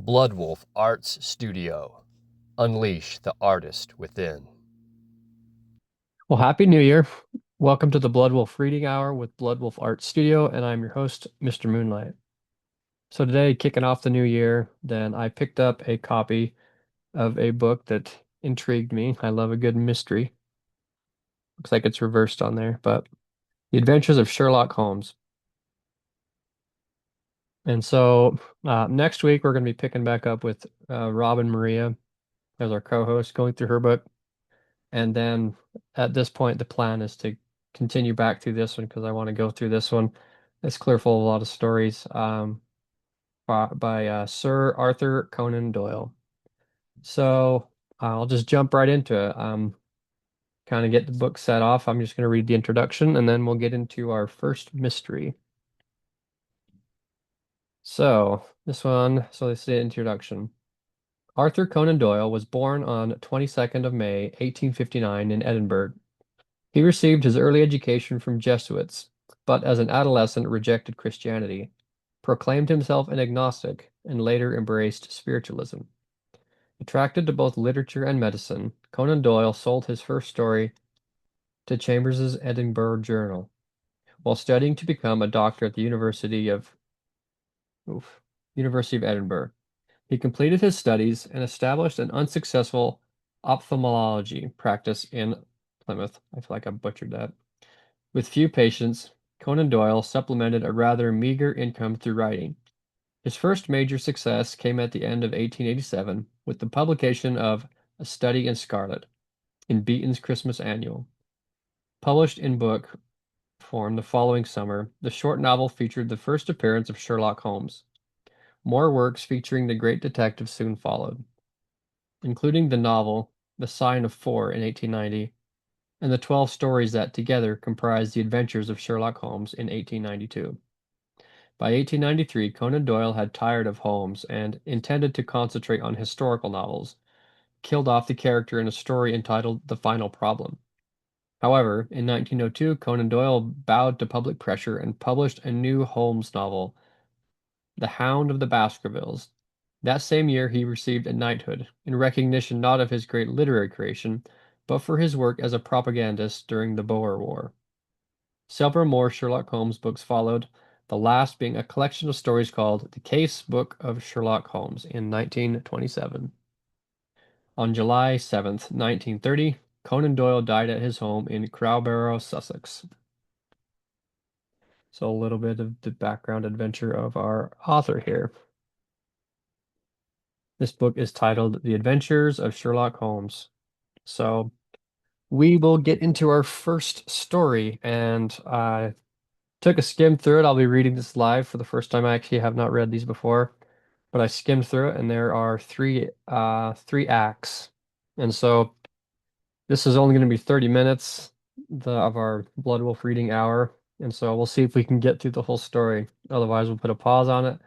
Bloodwolf Arts Studio. Unleash the artist within. Well, Happy New Year. Welcome to the Bloodwolf Reading Hour with Bloodwolf Art Studio, and I'm your host, Mr. Moonlight. So today, kicking off the new year, then I picked up a copy of a book that intrigued me. I love a good mystery. Looks like it's reversed on there, but The Adventures of Sherlock Holmes. And so next week, we're going to be picking back up with Robin Maria as our co-host, going through her book. And then at this point, the plan is to continue back through this one because I want to go through this one. It's clear full of a lot of stories by Sir Arthur Conan Doyle. So I'll just jump right into it. Kind of get the book set off. I'm just going to read the introduction and then we'll get into our first mystery. So this is the introduction. Arthur Conan Doyle was born on 22nd of May, 1859 in Edinburgh. He received his early education from Jesuits, but as an adolescent rejected Christianity, proclaimed himself an agnostic, and later embraced spiritualism. Attracted to both literature and medicine, Conan Doyle sold his first story to Chambers's Edinburgh Journal. While studying to become a doctor at the oof, University of Edinburgh, he completed his studies and established an unsuccessful ophthalmology practice in Plymouth. I feel like I butchered that. With few patients, Conan Doyle supplemented a rather meager income through writing. His first major success came at the end of 1887 with the publication of A Study in Scarlet in Beeton's Christmas Annual. Published in book form the following summer, the short novel featured the first appearance of Sherlock Holmes. More works featuring the great detective soon followed, including the novel The Sign of Four in 1890 and the 12 stories that together comprise the adventures of Sherlock Holmes in 1892. By 1893, Conan Doyle had tired of Holmes and intended to concentrate on historical novels, killed off the character in a story entitled The Final Problem. However, in 1902, Conan Doyle bowed to public pressure and published a new Holmes novel, The Hound of the Baskervilles. That same year, he received a knighthood, in recognition not of his great literary creation, but for his work as a propagandist during the Boer War. Several more Sherlock Holmes books followed, the last being a collection of stories called The Case Book of Sherlock Holmes in 1927. On July 7th, 1930, Conan Doyle died at his home in Crowborough, Sussex. So a little bit of the background adventure of our author here. This book is titled The Adventures of Sherlock Holmes. So we will get into our first story, and I took a skim through it. I'll be reading this live for the first time. I actually have not read these before, but I skimmed through it, and there are three acts, and so this is only going to be 30 minutes of our Blood Wolf reading hour, and so we'll see if we can get through the whole story. Otherwise, we'll put a pause on it,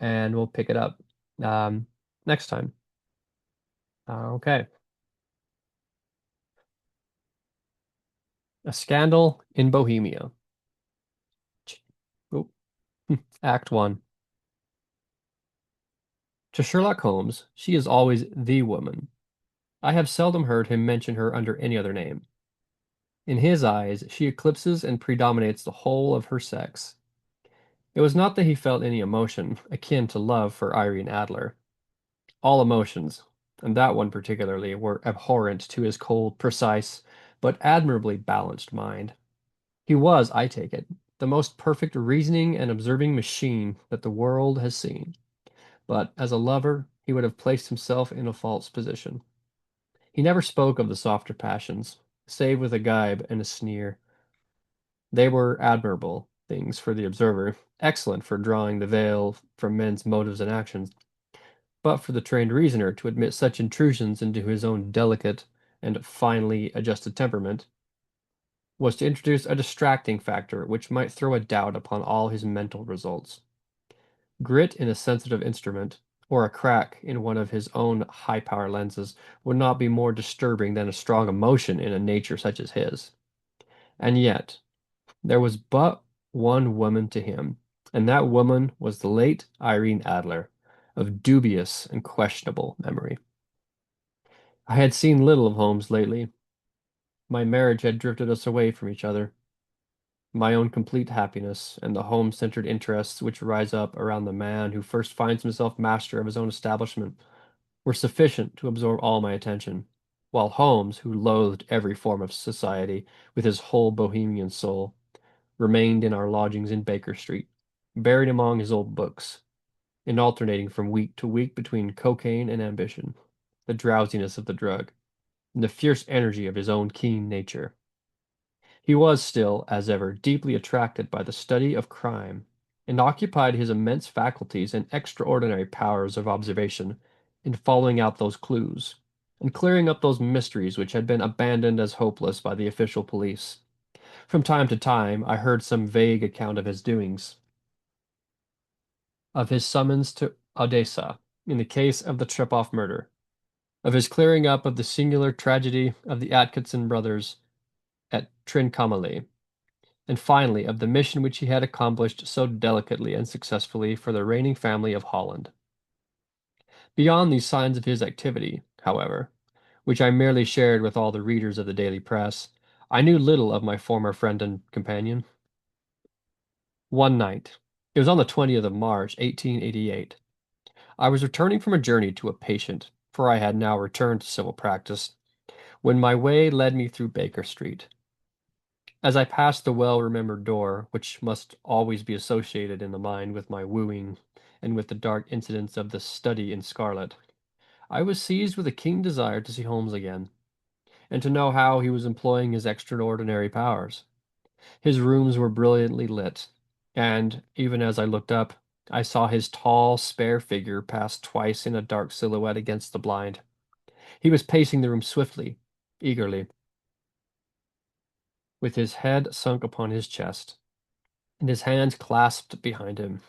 and we'll pick it up um, next time. Okay. A Scandal in Bohemia. Oh, Act 1. To Sherlock Holmes, she is always the woman. I have seldom heard him mention her under any other name. In his eyes, she eclipses and predominates the whole of her sex. It was not that he felt any emotion akin to love for Irene Adler. All emotions, and that one particularly, were abhorrent to his cold, precise, but admirably balanced mind. He was, I take it, the most perfect reasoning and observing machine that the world has seen. But as a lover, he would have placed himself in a false position. He never spoke of the softer passions, save with a gibe and a sneer. They were admirable things for the observer, excellent for drawing the veil from men's motives and actions, but for the trained reasoner to admit such intrusions into his own delicate and finely adjusted temperament was to introduce a distracting factor which might throw a doubt upon all his mental results. Grit in a sensitive instrument, or a crack in one of his own high-power lenses, would not be more disturbing than a strong emotion in a nature such as his. And yet, there was but one woman to him, and that woman was the late Irene Adler, of dubious and questionable memory. I had seen little of Holmes lately. My marriage had drifted us away from each other. My own complete happiness and the home-centered interests which rise up around the man who first finds himself master of his own establishment were sufficient to absorb all my attention, while Holmes, who loathed every form of society with his whole Bohemian soul, remained in our lodgings in Baker Street, buried among his old books, and alternating from week to week between cocaine and ambition, the drowsiness of the drug, and the fierce energy of his own keen nature. He was still, as ever, deeply attracted by the study of crime, and occupied his immense faculties and extraordinary powers of observation in following out those clues, and clearing up those mysteries which had been abandoned as hopeless by the official police. From time to time I heard some vague account of his doings, of his summons to Odessa in the case of the Trepoff murder, of his clearing up of the singular tragedy of the Atkinson brothers at Trincomalee, and finally of the mission which he had accomplished so delicately and successfully for the reigning family of Holland. Beyond these signs of his activity, however, which I merely shared with all the readers of the daily press, I knew little of my former friend and companion. One night, it was on the 20th of March, 1888, I was returning from a journey to a patient, for I had now returned to civil practice, when my way led me through Baker Street. As I passed the well-remembered door, which must always be associated in the mind with my wooing and with the dark incidents of the study in scarlet, I was seized with a keen desire to see Holmes again, and to know how he was employing his extraordinary powers. His rooms were brilliantly lit, and, even as I looked up, I saw his tall, spare figure pass twice in a dark silhouette against the blind. He was pacing the room swiftly, eagerly, with his head sunk upon his chest, and his hands clasped behind him.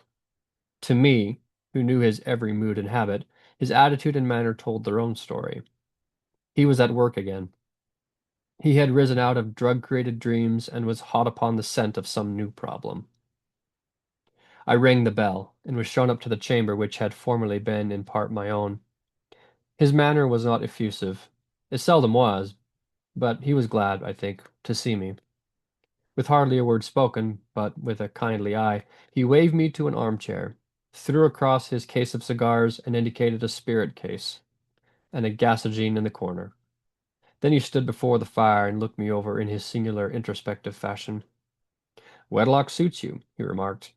To me, who knew his every mood and habit, his attitude and manner told their own story. He was at work again. He had risen out of drug-created dreams and was hot upon the scent of some new problem. I rang the bell, and was shown up to the chamber which had formerly been in part my own. His manner was not effusive. It seldom was, but he was glad, I think, to see me. With hardly a word spoken, but with a kindly eye, he waved me to an armchair, threw across his case of cigars, and indicated a spirit case, and a gasogene in the corner. Then he stood before the fire and looked me over in his singular introspective fashion. "Wedlock suits you," he remarked.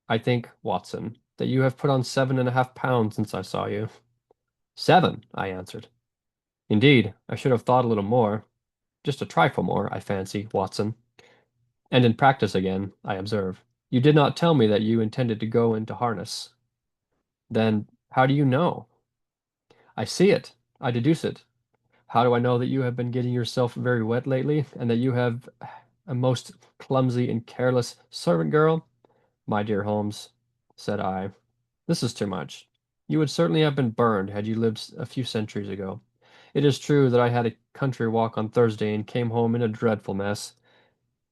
"I think, Watson, that you have put on 7.5 pounds since I saw you." "7," I answered. "Indeed, I should have thought a little more. Just a trifle more, I fancy, Watson. And in practice again, I observe. You did not tell me that you intended to go into harness." "Then how do you know?" "I see it. I deduce it. How do I know that you have been getting yourself very wet lately, and that you have a most clumsy and careless servant girl?" "My dear Holmes," said I, "this is too much. You would certainly have been burned had you lived a few centuries ago. It is true that I had a country walk on Thursday and came home in a dreadful mess,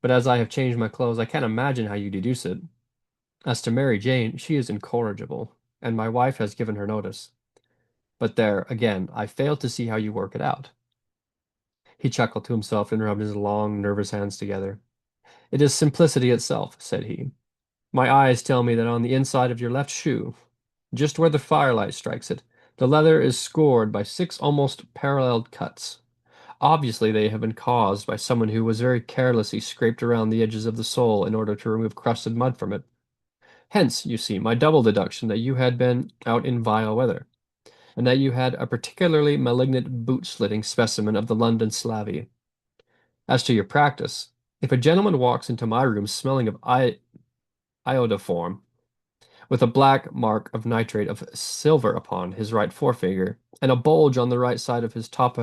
but as I have changed my clothes, I can't imagine how you deduce it. As to Mary Jane, she is incorrigible, and my wife has given her notice. But there, again, I fail to see how you work it out." He chuckled to himself and rubbed his long, nervous hands together. "It is simplicity itself," said he. "My eyes tell me that on the inside of your left shoe, just where the firelight strikes it, the leather is scored by 6 almost parallel cuts. Obviously, they have been caused by someone who was very carelessly scraped around the edges of the sole in order to remove crusted mud from it. Hence, you see, my double deduction that you had been out in vile weather, and that you had a particularly malignant boot-slitting specimen of the London slavey. As to your practice, if a gentleman walks into my room smelling of iodoform, with a black mark of nitrate of silver upon his right forefinger, and a bulge on the right side of his top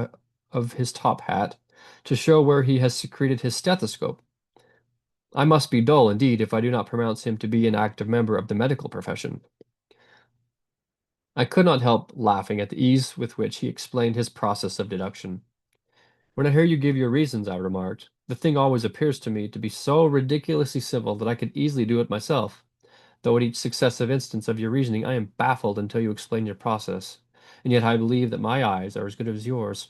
hat, to show where he has secreted his stethoscope, I must be dull indeed if I do not pronounce him to be an active member of the medical profession." I could not help laughing at the ease with which he explained his process of deduction. "When I hear you give your reasons," I remarked, "the thing always appears to me to be so ridiculously simple that I could easily do it myself. Though at each successive instance of your reasoning, I am baffled until you explain your process. And yet I believe that my eyes are as good as yours.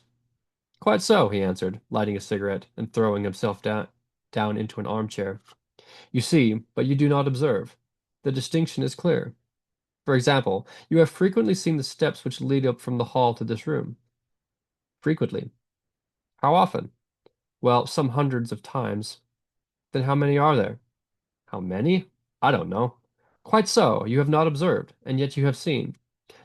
Quite so, he answered, lighting a cigarette and throwing himself down into an armchair. You see, but you do not observe. The distinction is clear. For example, you have frequently seen the steps which lead up from the hall to this room. Frequently. How often? Well, some hundreds of times. Then how many are there? How many? I don't know. Quite so, you have not observed, and yet you have seen.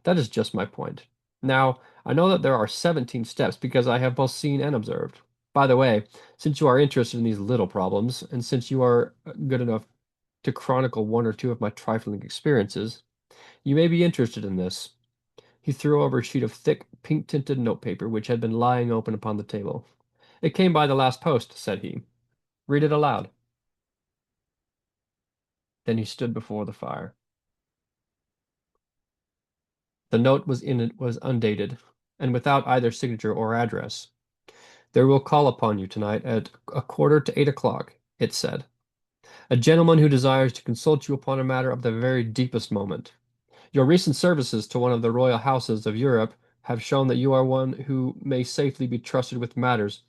That is just my point. Now, I know that there are 17 steps because I have both seen and observed. By the way, since you are interested in these little problems, and since you are good enough to chronicle one or two of my trifling experiences, you may be interested in this. He threw over a sheet of thick, pink-tinted notepaper which had been lying open upon the table. It came by the last post, said he. Read it aloud. Then he stood before the fire. The note was undated, and without either signature or address. There will call upon you tonight at 7:45, it said. A gentleman who desires to consult you upon a matter of the very deepest moment. Your recent services to one of the royal houses of Europe have shown that you are one who may safely be trusted with matters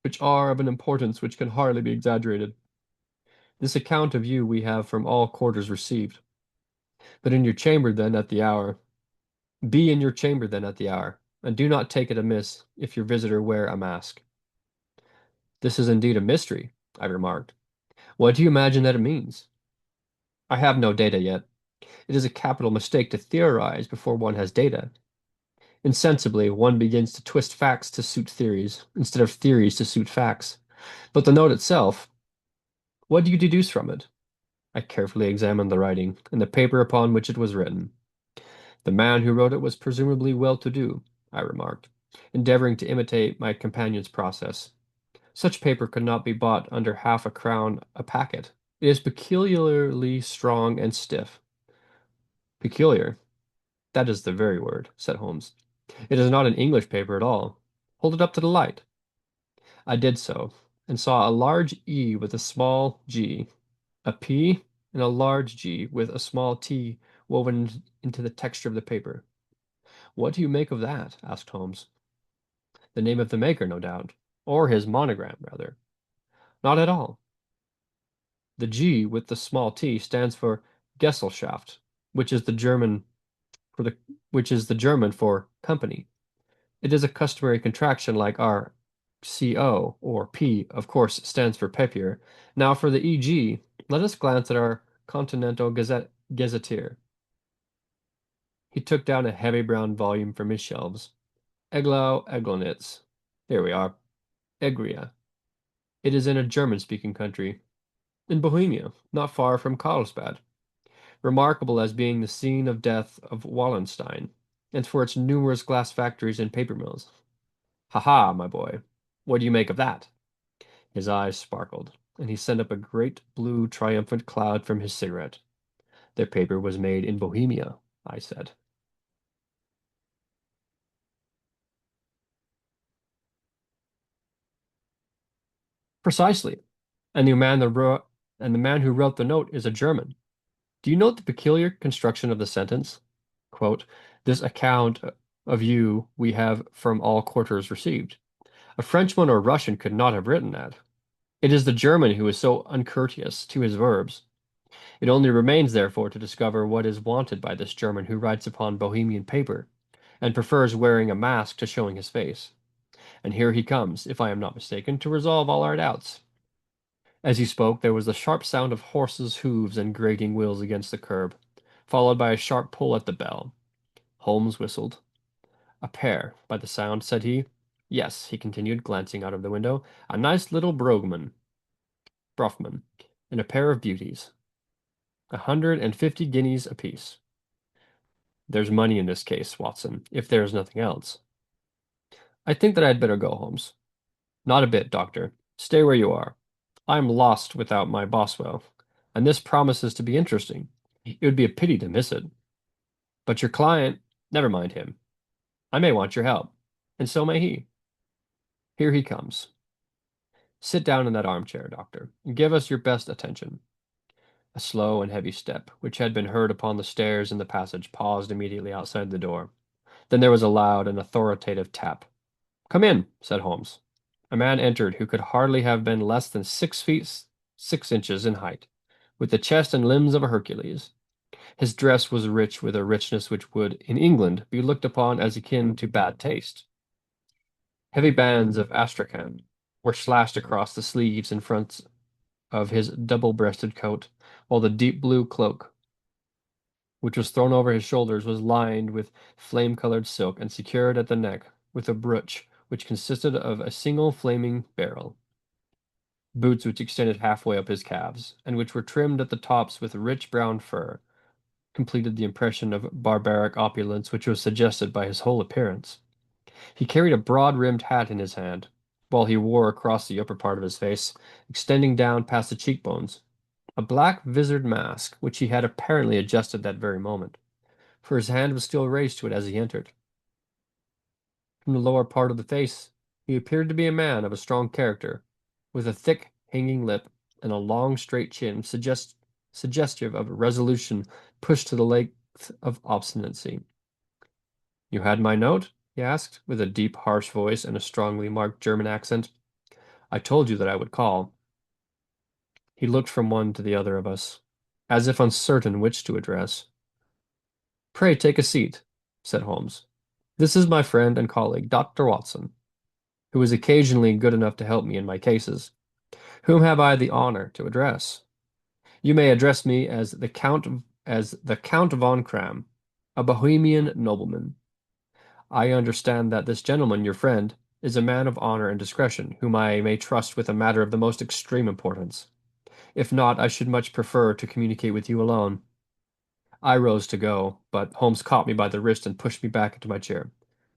which are of an importance which can hardly be exaggerated. This account of you we have from all quarters received. But in your chamber then at the hour, be in your chamber then at the hour, and do not take it amiss if your visitor wear a mask. This is indeed a mystery, I remarked. What do you imagine that it means? I have no data yet. It is a capital mistake to theorize before one has data. Insensibly, one begins to twist facts to suit theories, instead of theories to suit facts. But the note itself, what do you deduce from it? I carefully examined the writing, and the paper upon which it was written. The man who wrote it was presumably well-to-do, I remarked, endeavoring to imitate my companion's process. Such paper could not be bought under half a crown a packet. It is peculiarly strong and stiff. Peculiar. That is the very word, said Holmes. It is not an English paper at all. Hold it up to the light. I did so, and saw a large E with a small g, a P, and a large G with a small t woven into the texture of the paper. What do you make of that? Asked Holmes. The name of the maker, no doubt. Or his monogram, rather. Not at all. The G with the small t stands for Gesellschaft, which is the German for the which is the German for company. It is a customary contraction like our CO, or P, of course, stands for Papier. Now for the EG, let us glance at our Continental Gazetteer. He took down a heavy brown volume from his shelves. Eglau Eglonitz. Here we are. Egria. It is in a German-speaking country, in Bohemia, not far from Karlsbad, remarkable as being the scene of death of Wallenstein, and for its numerous glass factories and paper mills. Ha ha, my boy. What do you make of that? His eyes sparkled, and he sent up a great blue triumphant cloud from his cigarette. Their paper was made in Bohemia, I said. Precisely. And the man who wrote the note is a German. Do you note the peculiar construction of the sentence? Quote, this account of you we have from all quarters received. A Frenchman or Russian could not have written that. It is the German who is so uncourteous to his verbs. It only remains, therefore, to discover what is wanted by this German who writes upon Bohemian paper, and prefers wearing a mask to showing his face. And here he comes, if I am not mistaken, to resolve all our doubts. As he spoke, there was the sharp sound of horses' hoofs and grating wheels against the curb, followed by a sharp pull at the bell. Holmes whistled. A pair, by the sound, said he. Yes, he continued, glancing out of the window, a nice little Brofman, and a pair of beauties. 150 guineas apiece. There's money in this case, Watson, if there is nothing else. I think that I had better go, Holmes. Not a bit, Doctor. Stay where you are. I am lost without my Boswell, and this promises to be interesting. It would be a pity to miss it. But your client, never mind him. I may want your help, and so may he. Here he comes. Sit down in that armchair, Doctor, and give us your best attention. A slow and heavy step, which had been heard upon the stairs in the passage, paused immediately outside the door. Then there was a loud and authoritative tap. "Come in," said Holmes. A man entered who could hardly have been less than 6 feet 6 inches in height, with the chest and limbs of a Hercules. His dress was rich with a richness which would, in England, be looked upon as akin to bad taste. Heavy bands of astrakhan were slashed across the sleeves and fronts of his double-breasted coat, while the deep blue cloak, which was thrown over his shoulders, was lined with flame-colored silk and secured at the neck with a brooch which consisted of a single flaming beryl. Boots which extended halfway up his calves, and which were trimmed at the tops with rich brown fur, completed the impression of barbaric opulence which was suggested by his whole appearance. He carried a broad-rimmed hat in his hand, while he wore across the upper part of his face, extending down past the cheekbones, a black visored mask which he had apparently adjusted that very moment, for his hand was still raised to it as he entered. From the lower part of the face, he appeared to be a man of a strong character, with a thick, hanging lip and a long, straight chin suggestive of resolution pushed to the length of obstinacy. "You had my note?" he asked, with a deep, harsh voice and a strongly marked German accent. "I told you that I would call." He looked from one to the other of us, as if uncertain which to address. "Pray take a seat," said Holmes. "This is my friend and colleague, Dr. Watson, who is occasionally good enough to help me in my cases. Whom have I the honor to address? You may address me as the Count von Kram, a Bohemian nobleman. I understand that this gentleman, your friend, is a man of honor and discretion, whom I may trust with a matter of the most extreme importance. If not, I should much prefer to communicate with you alone." I rose to go, but Holmes caught me by the wrist and pushed me back into my chair.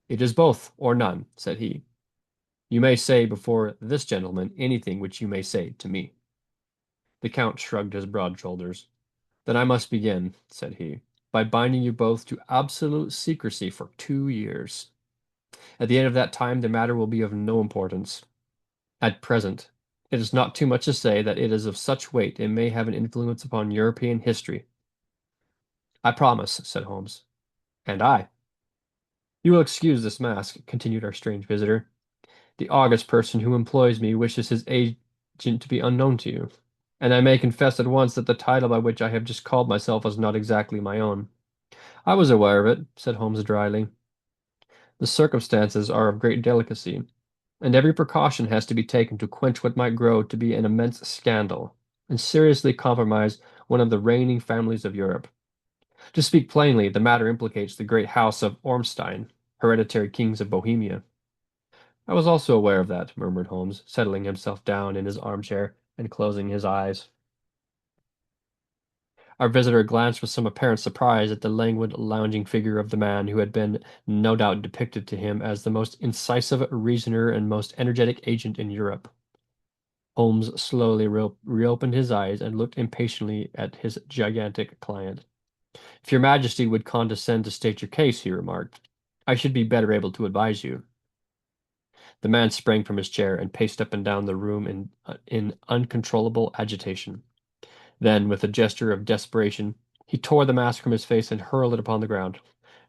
"It is both or none," said he. "You may say before this gentleman anything which you may say to me." The Count shrugged his broad shoulders. "Then I must begin," said he, "by binding you both to absolute secrecy for 2 years. At the end of that time the matter will be of no importance. At present, it is not too much to say that it is of such weight it may have an influence upon European history." "I promise," said Holmes. "And I." "You will excuse this mask," continued our strange visitor. "The august person who employs me wishes his agent to be unknown to you, and I may confess at once that the title by which I have just called myself was not exactly my own." "I was aware of it," said Holmes dryly. "The circumstances are of great delicacy, and every precaution has to be taken to quench what might grow to be an immense scandal, and seriously compromise one of the reigning families of Europe. To speak plainly, the matter implicates the great house of Ormstein, hereditary kings of Bohemia." "I was also aware of that," murmured Holmes, settling himself down in his armchair and closing his eyes. Our visitor glanced with some apparent surprise at the languid, lounging figure of the man who had been, no doubt, depicted to him as the most incisive reasoner and most energetic agent in Europe. Holmes slowly reopened his eyes and looked impatiently at his gigantic client. "If your Majesty would condescend to state your case," he remarked, "I should be better able to advise you." The man sprang from his chair and paced up and down the room in uncontrollable agitation. Then, with a gesture of desperation, he tore the mask from his face and hurled it upon the ground.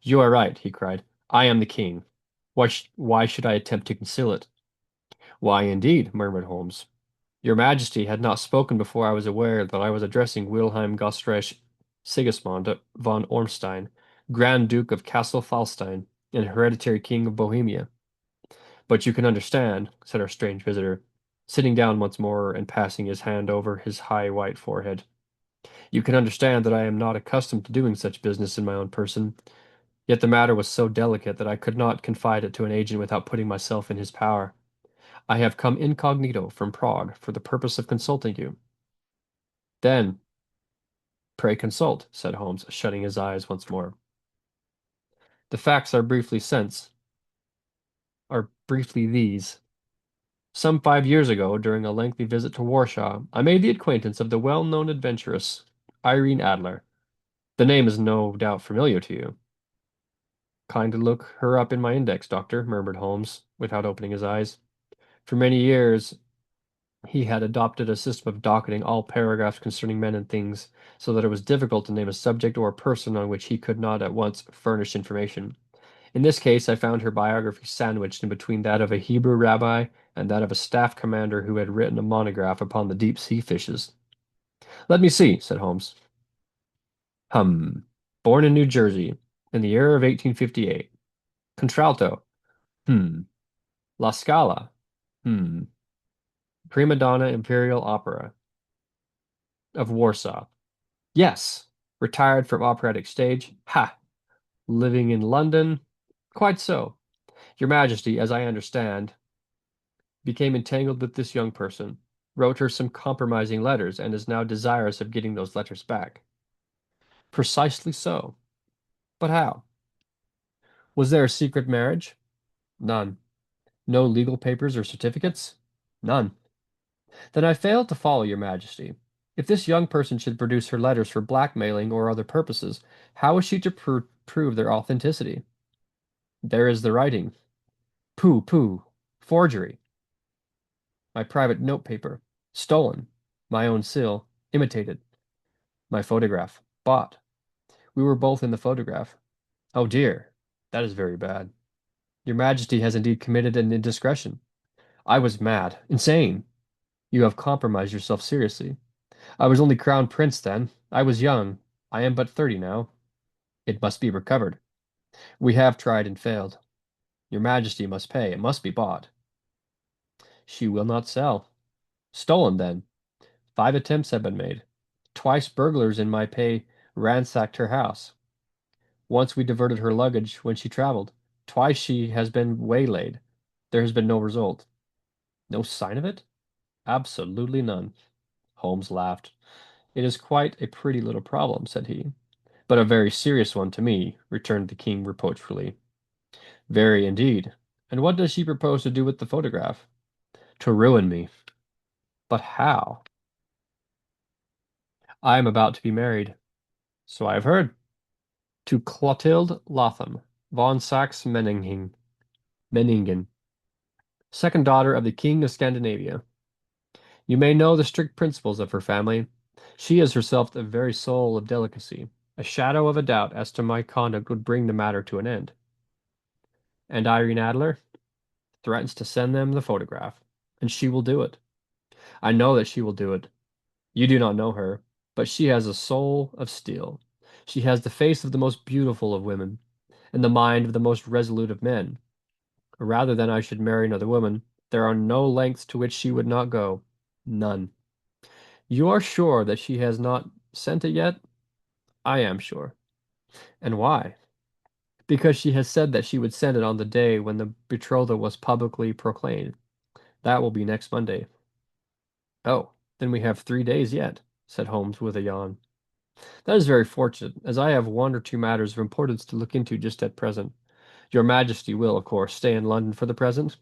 "You are right," he cried. "I am the king. Why should I attempt to conceal it?" "Why, indeed?" murmured Holmes. "Your Majesty had not spoken before I was aware that I was addressing Wilhelm Gostreich Sigismund von Ormstein, Grand Duke of Castle Falstein, and hereditary King of Bohemia. But you can understand," said our strange visitor, sitting down once more and passing his hand over his high white forehead. "You can understand that I am not accustomed to doing such business in my own person. Yet the matter was so delicate that I could not confide it to an agent without putting myself in his power. I have come incognito from Prague for the purpose of consulting you." "Then, pray consult," said Holmes, shutting his eyes once more. "The facts are briefly these. Some 5 years ago, during a lengthy visit to Warsaw, I made the acquaintance of the well-known adventuress, Irene Adler. The name is no doubt familiar to you." "Kindly look her up in my index, doctor," murmured Holmes, without opening his eyes. "For many years He had adopted a system of docketing all paragraphs concerning men and things, so that it was difficult to name a subject or a person on which he could not at once furnish information. In this case, I found her biography sandwiched in between that of a Hebrew rabbi and that of a staff commander who had written a monograph upon the deep sea fishes. Let me see, said Holmes. Hum. Born in New Jersey, in the year of 1858. Contralto. Hmm. La Scala. Hmm. Prima donna Imperial Opera of Warsaw. Yes. Retired from operatic stage. Ha. Living in London. Quite so. Your Majesty, as I understand, became entangled with this young person, wrote her some compromising letters, and is now desirous of getting those letters back. Precisely so. But how? Was there a secret marriage? None. No legal papers or certificates? None. Then I fail to follow, Your Majesty. If this young person should produce her letters for blackmailing or other purposes, how is she to prove their authenticity? There is the writing. Pooh, pooh. Forgery. My private notepaper. Stolen. My own seal. Imitated. My photograph. Bought. We were both in the photograph. Oh dear, that is very bad. Your Majesty has indeed committed an indiscretion. I was mad, insane. You have compromised yourself seriously. I was only crown prince then. I was young. I am but 30 now. It must be recovered. We have tried and failed. Your Majesty must pay. It must be bought. She will not sell. Stolen then. 5 attempts have been made. Twice burglars in my pay ransacked her house. Once we diverted her luggage when she traveled. Twice she has been waylaid. There has been no result. No sign of it? Absolutely none. Holmes laughed. It is quite a pretty little problem, said he. But a very serious one to me, returned the king reproachfully. Very indeed. And what does she propose to do with the photograph? To ruin me. But how? I am about to be married. So I have heard. To Clotilde Lotham, von Saxe-Meiningen, second daughter of the King of Scandinavia. You may know the strict principles of her family. She is herself the very soul of delicacy. A shadow of a doubt as to my conduct would bring the matter to an end. And Irene Adler threatens to send them the photograph, and she will do it. I know that she will do it. You do not know her, but she has a soul of steel. She has the face of the most beautiful of women, and the mind of the most resolute of men. Rather than I should marry another woman, there are no lengths to which she would not go. None. You are sure that she has not sent it yet? I am sure. And why? Because she has said that she would send it on the day when the betrothal was publicly proclaimed. That will be next Monday. Oh, then we have 3 days yet, said Holmes with a yawn. That is very fortunate, as I have one or two matters of importance to look into just at present. Your Majesty will, of course, stay in London for the present?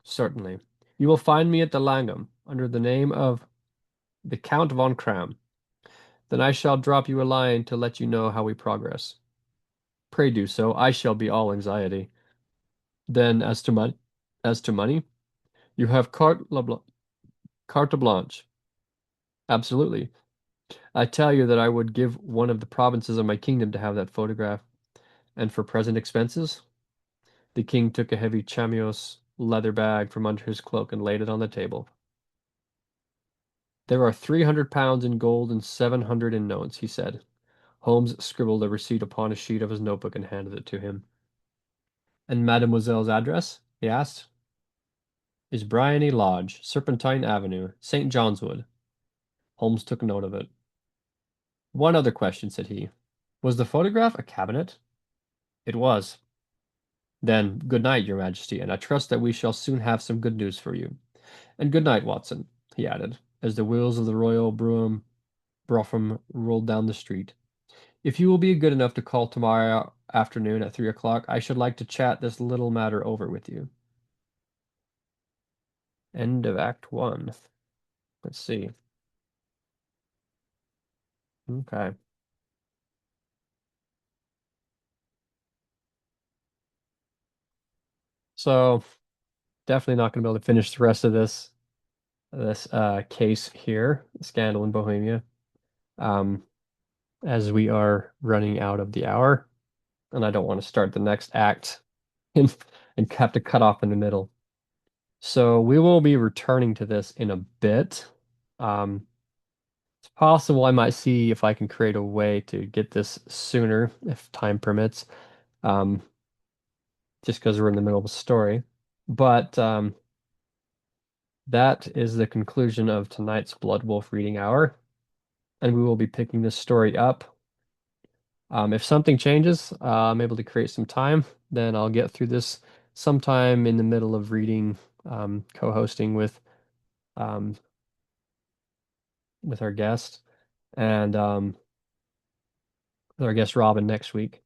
Certainly. You will find me at the Langham, under the name of the Count von Kram. Then I shall drop you a line to let you know how we progress. Pray do so. I shall be all anxiety. Then, as to money, you have carte blanche. Absolutely. I tell you that I would give one of the provinces of my kingdom to have that photograph. And for present expenses? The king took a heavy chamois leather bag from under his cloak and laid it on the table. There are 300 pounds in gold and 700 in notes, he said. Holmes scribbled a receipt upon a sheet of his notebook and handed it to him. And mademoiselle's address? He asked. Is Bryony Lodge, Serpentine Avenue, St. John's Wood. Holmes took note of it. One other question, said he. Was the photograph a cabinet? It was. Then, good night, Your Majesty, and I trust that we shall soon have some good news for you. And good night, Watson, he added, as the wheels of the Royal Brougham rolled down the street. If you will be good enough to call tomorrow afternoon at 3 o'clock, I should like to chat this little matter over with you. End of Act 1. Let's see. Okay. So, definitely not going to be able to finish the rest of this. this case here, Scandal in Bohemia, um, as we are running out of the hour, and I don't want to start the next act and, and have to cut off in the middle. So we will be returning to this in a bit. Um, it's possible I might see if I can create a way to get this sooner if time permits, um, just because we're in the middle of a story. But that is the conclusion of tonight's Blood Wolf reading hour, and we will be picking this story up. If something changes, I'm able to create some time, then I'll get through this sometime in the middle of reading, co-hosting um, with our guest and with our guest Robin next week.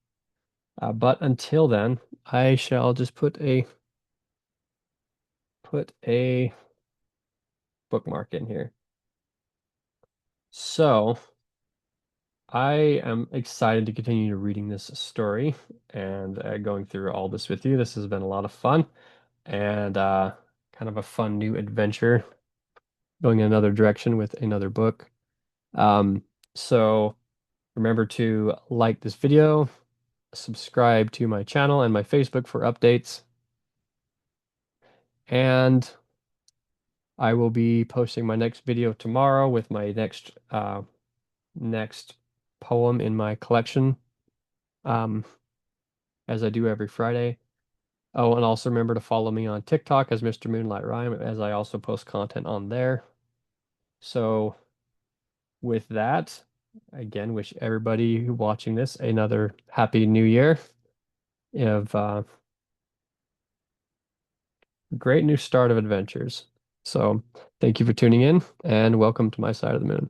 But until then, I shall just put a bookmark in here. So I am excited to continue reading this story and going through all this with you. This has been a lot of fun and kind of a fun new adventure going in another direction with another book. Um, so remember to like this video, subscribe to my channel and my Facebook for updates, and I will be posting my next video tomorrow with my next poem in my collection, um, as I do every Friday. Oh, and also remember to follow me on TikTok as Mr. Moonlight Rhyme, as I also post content on there. So with that, again, wish everybody watching this another happy new year of great new start of adventures. So thank you for tuning in and welcome to my side of the moon.